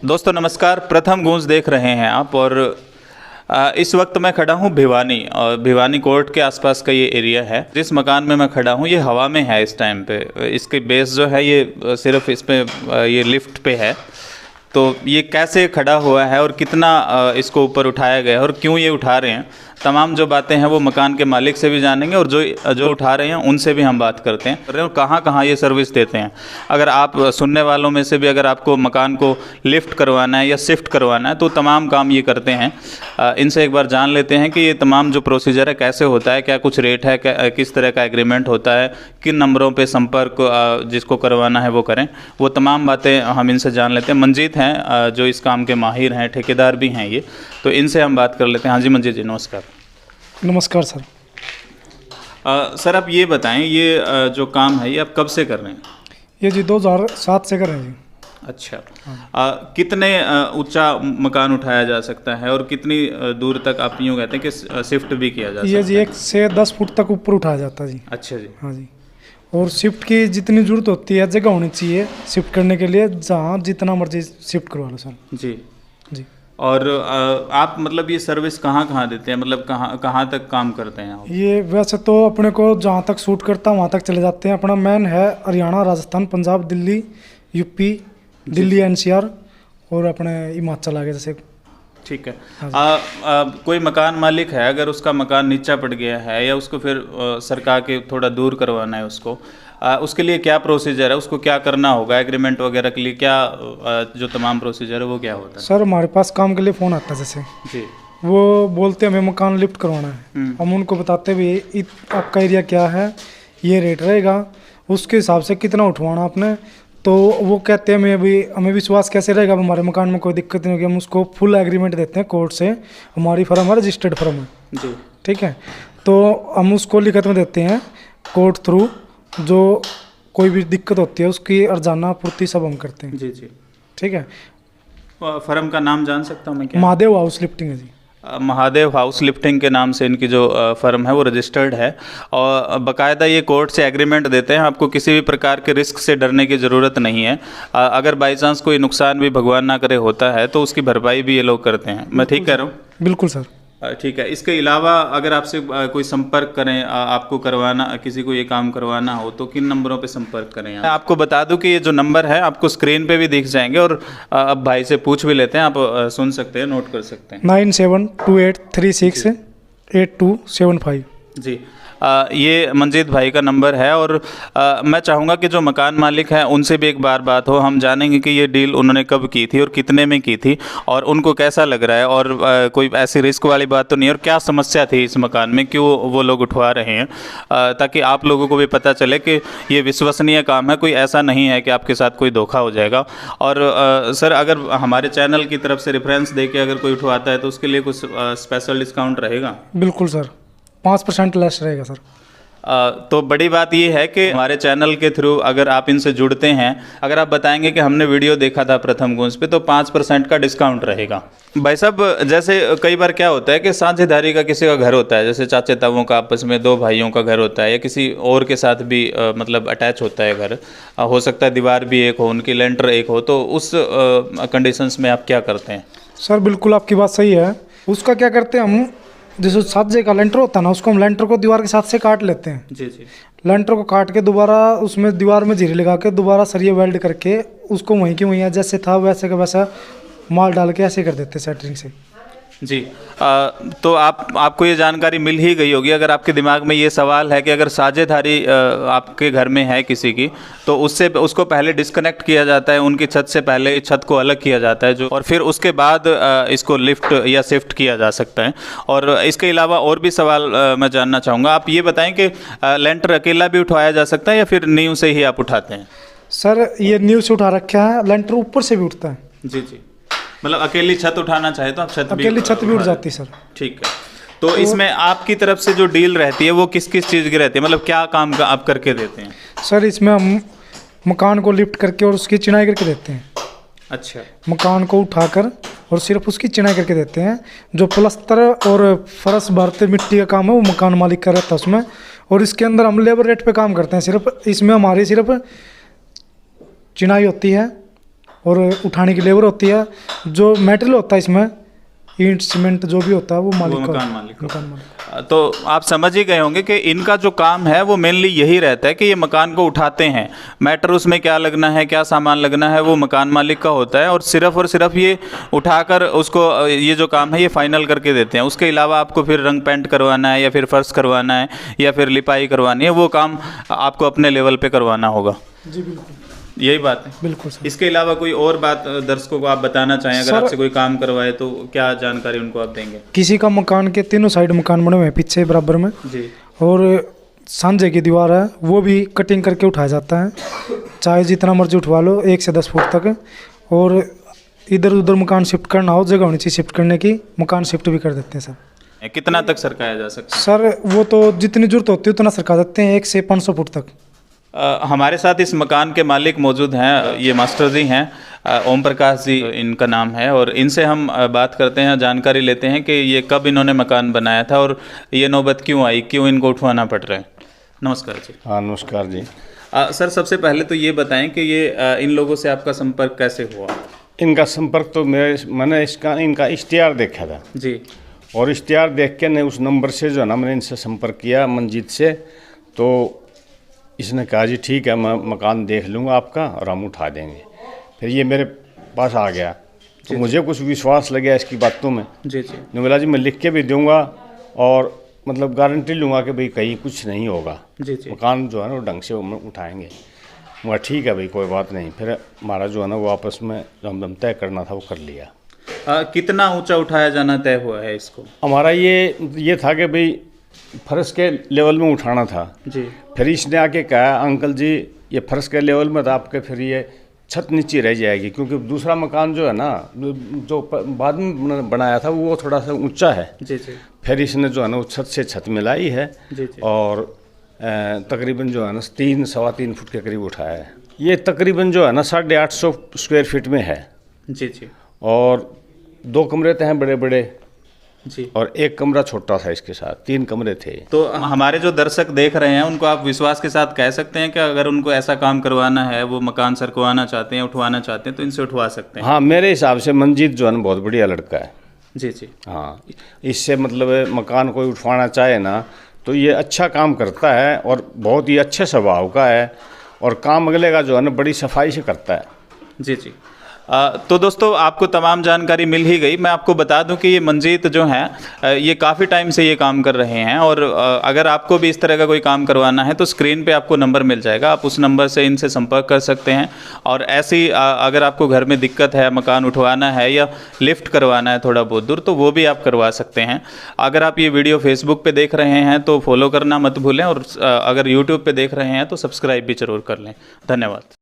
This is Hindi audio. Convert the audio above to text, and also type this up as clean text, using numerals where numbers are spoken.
दोस्तों नमस्कार, प्रथम गूंज देख रहे हैं आप। और इस वक्त मैं खड़ा हूं भिवानी, और भिवानी कोर्ट के आसपास का ये एरिया है। जिस मकान में मैं खड़ा हूं ये हवा में है इस टाइम पे। इसकी बेस जो है ये सिर्फ इस पे ये लिफ्ट पे है। तो ये कैसे खड़ा हुआ है और कितना इसको ऊपर उठाया गया है और क्यों ये उठा रहे हैं, तमाम जो बातें हैं वो मकान के मालिक से भी जानेंगे और जो उठा रहे हैं उनसे भी हम बात करते हैं और कहाँ ये सर्विस देते हैं। अगर आप सुनने वालों में से भी अगर आपको मकान को लिफ्ट करवाना है या शिफ्ट करवाना है तो तमाम काम ये करते हैं। इनसे एक बार जान लेते हैं कि ये तमाम जो प्रोसीजर है कैसे होता है, क्या कुछ रेट है, किस तरह का एग्रीमेंट होता है, किन नंबरों पर संपर्क जिसको करवाना है वो करें। वो तमाम बातें हम इनसे जान लेते हैं। मंजीत हैं जो इस काम के माहिर हैं, ठेकेदार भी हैं ये, तो इनसे हम बात कर लेते हैं। हाँ जी मंजीत जी, नमस्कार। नमस्कार सर। सर आप ये बताएं, ये जो काम है ये आप कब से कर रहे हैं? ये जी 2007 से कर रहे हैं जी। अच्छा। कितने ऊंचा मकान उठाया जा सकता है और कितनी दूर तक आप यूँ कहते हैं कि शिफ्ट भी किया जा सकता है? ये जी 1 से 10 फुट तक ऊपर उठाया जाता है जी। अच्छा जी। हाँ जी। और शिफ्ट की जितनी ज़रूरत होती है जगह होनी चाहिए शिफ्ट करने के लिए, जहाँ जितना मर्जी शिफ्ट करवा लो सर। जी जी। और आप मतलब ये सर्विस कहाँ देते हैं, मतलब कहाँ तक काम करते हैं आप? ये वैसे तो अपने को जहाँ तक सूट करता है वहाँ तक चले जाते हैं। अपना मेन है हरियाणा, राजस्थान, पंजाब, दिल्ली, यूपी, दिल्ली एनसीआर और अपने हिमाचल आगे जैसे। ठीक है। कोई मकान मालिक है, अगर उसका मकान नीचा पड़ गया है या उसको फिर सरका के थोड़ा दूर करवाना है उसको, उसके लिए क्या प्रोसीजर है, उसको क्या करना होगा, एग्रीमेंट वगैरह के लिए क्या जो तमाम प्रोसीजर है वो क्या होता है? सर हमारे पास काम के लिए फ़ोन आता है जैसे जी, वो बोलते हैं हमें मकान लिफ्ट करवाना है। हम उनको बताते भी आपका एरिया क्या है, ये रेट रहेगा, उसके हिसाब से कितना उठवाना आपने। तो वो कहते हैं हमें विश्वास कैसे रहेगा, हमारे मकान में कोई दिक्कत नहीं होगी। हम उसको फुल एग्रीमेंट देते हैं कोर्ट से। हमारी फर्म है रजिस्टर्ड फर्म है जी, ठीक है। तो हम उसको लिखित में देते हैं कोर्ट थ्रू, जो कोई भी दिक्कत होती है उसकी अर्जाना पूर्ति सब हम करते हैं। जी जी, ठीक है। फर्म का नाम जान सकता हूँ मैं क्या? महादेव हाउस लिफ्टिंग है जी। महादेव हाउस लिफ्टिंग के नाम से इनकी जो फर्म है वो रजिस्टर्ड है और बाकायदा ये कोर्ट से एग्रीमेंट देते हैं। आपको किसी भी प्रकार के रिस्क से डरने की ज़रूरत नहीं है। अगर बाई चांस कोई नुकसान भी भगवान ना करे होता है तो उसकी भरपाई भी ये लोग करते हैं। मैं ठीक कह रहा हूँ? बिल्कुल सर। ठीक है। इसके अलावा अगर आपसे कोई संपर्क करें, आपको करवाना, किसी को ये काम करवाना हो तो किन नंबरों पे संपर्क करें? मैं आपको बता दूं कि ये जो नंबर है आपको स्क्रीन पे भी दिख जाएंगे और अब भाई से पूछ भी लेते हैं, आप सुन सकते हैं, नोट कर सकते हैं। 9728368275। जी, ये मंजीत भाई का नंबर है। और मैं चाहूँगा कि जो मकान मालिक हैं उनसे भी एक बार बात हो, हम जानेंगे कि ये डील उन्होंने कब की थी और कितने में की थी और उनको कैसा लग रहा है और कोई ऐसी रिस्क वाली बात तो नहीं और क्या समस्या थी इस मकान में, क्यों वो लोग उठवा रहे हैं, ताकि आप लोगों को भी पता चले कि ये विश्वसनीय काम है, कोई ऐसा नहीं है कि आपके साथ कोई धोखा हो जाएगा। और सर अगर हमारे चैनल की तरफ से रेफरेंस दे के अगर कोई उठवाता है तो उसके लिए कुछ स्पेशल डिस्काउंट रहेगा? बिल्कुल सर, 5% लेस रहेगा सर। तो बड़ी बात ये है कि हमारे चैनल के थ्रू अगर आप इनसे जुड़ते हैं, अगर आप बताएंगे कि हमने वीडियो देखा था प्रथम गूंज पे, तो 5% का डिस्काउंट रहेगा। भाई साहब, जैसे कई बार क्या होता है कि साझेदारी का किसी का घर होता है, जैसे चाचे ताऊओं का आपस में 2 भाइयों का घर होता है या किसी और के साथ भी मतलब अटैच होता है घर, हो सकता है दीवार भी एक हो, उनकी लेंटर एक हो, तो उस कंडीशंस में आप क्या करते हैं? सर बिल्कुल आपकी बात सही है। उसका क्या करते हैं हम, जैसे साजे का लेंटर होता है ना, उसको हम लेंटर को दीवार के साथ से काट लेते हैं। जी जी। लेंटर को काट के दोबारा उसमें दीवार में जीरी लगा के दोबारा सरिये वेल्ड करके उसको वहीं की वहीं जैसे था वैसे का वैसा माल डाल के ऐसे कर देते हैं सेटरिंग से। जी, तो आपको ये जानकारी मिल ही गई होगी। अगर आपके दिमाग में ये सवाल है कि अगर साझेदारी आपके घर में है किसी की, तो उसको पहले डिस्कनेक्ट किया जाता है, उनकी छत से पहले छत को अलग किया जाता है और फिर उसके बाद इसको लिफ्ट या शिफ्ट किया जा सकता है। और इसके अलावा और भी सवाल मैं जानना चाहूँगा। आप ये बताएं कि लेंटर अकेला भी उठाया जा सकता है या फिर नींव से ही आप उठाते हैं? सर ये नींव से उठा रखा है, लेंटर ऊपर से भी उठता है। जी जी, मतलब अकेली छत उठाना चाहे तो आप अकेली छत भी उठ जाती है सर। ठीक है। तो इसमें आपकी तरफ से जो डील रहती है वो किस किस चीज़ की रहती है, मतलब क्या काम का आप करके देते हैं? सर इसमें हम मकान को लिफ्ट करके और उसकी चिनाई करके देते हैं। अच्छा। मकान को उठाकर और सिर्फ उसकी चिनाई करके देते हैं। जो प्लस्तर और फर्श भरते मिट्टी का काम है वो मकान मालिक का रहता है उसमें। और इसके अंदर हम लेबर रेट पे काम करते हैं। सिर्फ इसमें हमारी सिर्फ चिनाई होती है, और उठाने की लेबर होती है। जो मटेरियल होता है इसमें ईंट सीमेंट जो भी होता है वो मालिक का, मकान मालिक। तो आप समझ ही गए होंगे कि इनका जो काम है वो मेनली यही रहता है कि ये मकान को उठाते हैं। मैटर उसमें क्या लगना है, क्या सामान लगना है, वो मकान मालिक का होता है, और सिर्फ ये उठाकर उसको ये जो काम है ये फाइनल करके देते हैं। उसके अलावा आपको फिर रंग पेंट करवाना है या फिर फर्श करवाना है या फिर लिपाई करवानी है, वो काम आपको अपने लेवल पे करवाना होगा। जी बिल्कुल, यही बात है। बिल्कुल सर। इसके अलावा कोई और बात दर्शकों को आप बताना चाहें, अगर आपसे कोई काम करवाए तो क्या जानकारी उनको आप देंगे? किसी का मकान के तीनों साइड मकान बने हुए हैं पीछे बराबर में जी, और सांझे की दीवार है वो भी कटिंग करके उठाया जाता है, चाहे जितना मर्जी उठवा लो 1 से 10 फुट तक। और इधर उधर मकान शिफ्ट करना हो, जगह होनी चाहिए शिफ्ट करने की, मकान शिफ्ट भी कर देते हैं सर। कितना तक सरकाया जा सकता है? सर वो तो जितनी जरूरत होती है उतना सरका देते हैं, 1 से 500 फुट तक। हमारे साथ इस मकान के मालिक मौजूद हैं, ये मास्टर जी हैं, ओम प्रकाश जी इनका नाम है, और इनसे हम बात करते हैं, जानकारी लेते हैं कि ये कब इन्होंने मकान बनाया था और ये नौबत क्यों आई, क्यों इनको उठवाना पड़ रहा है। नमस्कार जी। हाँ नमस्कार जी। सर सबसे पहले तो ये बताएं कि ये इन लोगों से आपका संपर्क कैसे हुआ? इनका संपर्क तो मैंने इनका इश्तिहार देखा था जी, और इश्तिहार देख के ने उस नंबर से जो है ना मैंने इनसे संपर्क किया मंजीत से, तो इसने कहा जी ठीक है मैं मकान देख लूँगा आपका और हम उठा देंगे। फिर ये मेरे पास आ गया तो मुझे कुछ विश्वास लग गया इसकी बातों में। जी जी, ने बोला जी मैं लिख के भी दूंगा और मतलब गारंटी लूँगा कि भाई कहीं कुछ नहीं होगा, जी जी, मकान जो है ना वो ढंग से हम उठाएंगे। मैं ठीक है भाई कोई बात नहीं। फिर हमारा जो है ना वो आपस में जो हम तय करना था वो कर लिया। कितना ऊंचा उठाया जाना तय हुआ है इसको? हमारा ये था कि भाई फर्श के लेवल में उठाना था। जी, फिर इसने आके कहा अंकल जी ये फर्श के लेवल में था आपके, फिर ये छत नीचे रह जाएगी, क्योंकि दूसरा मकान जो है ना जो बाद में बनाया था वो थोड़ा सा ऊंचा है। जी जी, फिर इसने जो है ना वो छत से छत मिलाई है। जी जी, और तकरीबन जो है ना 3-3.25 फुट के करीब उठाया है। ये तकरीबन जो है ना 850 स्क्वायर फीट में है। जी जी, और 2 कमरे तो हैं बड़े बड़े जी, और 1 कमरा छोटा था, इसके साथ 3 कमरे थे। तो हमारे जो दर्शक देख रहे हैं उनको आप विश्वास के साथ कह सकते हैं कि अगर उनको ऐसा काम करवाना है, वो मकान सरकवाना चाहते हैं, उठवाना चाहते हैं, तो इनसे उठवा सकते हैं। हाँ मेरे हिसाब से मंजीत जो है ना बहुत बढ़िया लड़का है। जी जी, हाँ इससे मतलब मकान कोई उठवाना चाहे ना तो ये अच्छा काम करता है और बहुत ही अच्छे स्वभाव का है, और काम अगले का जो है ना बड़ी सफाई से करता है। जी जी। तो दोस्तों आपको तमाम जानकारी मिल ही गई। मैं आपको बता दूं कि ये मंजीत जो हैं ये काफ़ी टाइम से ये काम कर रहे हैं, और अगर आपको भी इस तरह का कोई काम करवाना है तो स्क्रीन पे आपको नंबर मिल जाएगा, आप उस नंबर से इनसे संपर्क कर सकते हैं। और ऐसी अगर आपको घर में दिक्कत है, मकान उठवाना है या लिफ्ट करवाना है थोड़ा बहुत दूर, तो वो भी आप करवा सकते हैं। अगर आप ये वीडियो फेसबुक पे देख रहे हैं तो फॉलो करना मत भूलें, और अगर यूट्यूब पे देख रहे हैं तो सब्सक्राइब भी ज़रूर कर लें। धन्यवाद।